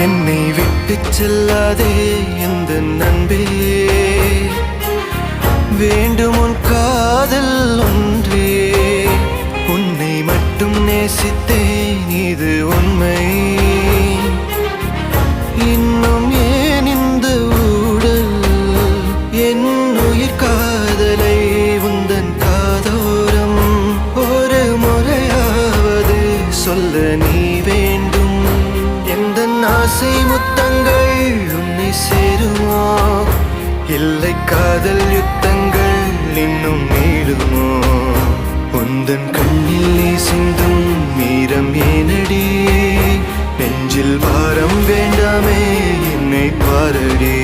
என்னை விட்டு செல்லாதே எந்த நண்பே, வேண்டும் உன் காதல் ஒன்றே. உன்னை மட்டும் நேசித்தேன் இது உண்மை. இன்னும் ஏன் இந்த ஊடல் என் உயிர் காதலை உந்தன் காதோரம் ஒரு முறையாவது சொல்ல நீ வேண்டும். எந்த ஆசை முத்தங்கள் உன்னை சேருமோ, இல்லை காதல் யுத்தங்கள் இன்னும் நீளுமோ. உந்தன் கண்ணில் நீ சிந்தும் மீரம் ஏனடி, நெஞ்சில் பாரம் வேண்டாமே என்னை பாரடி.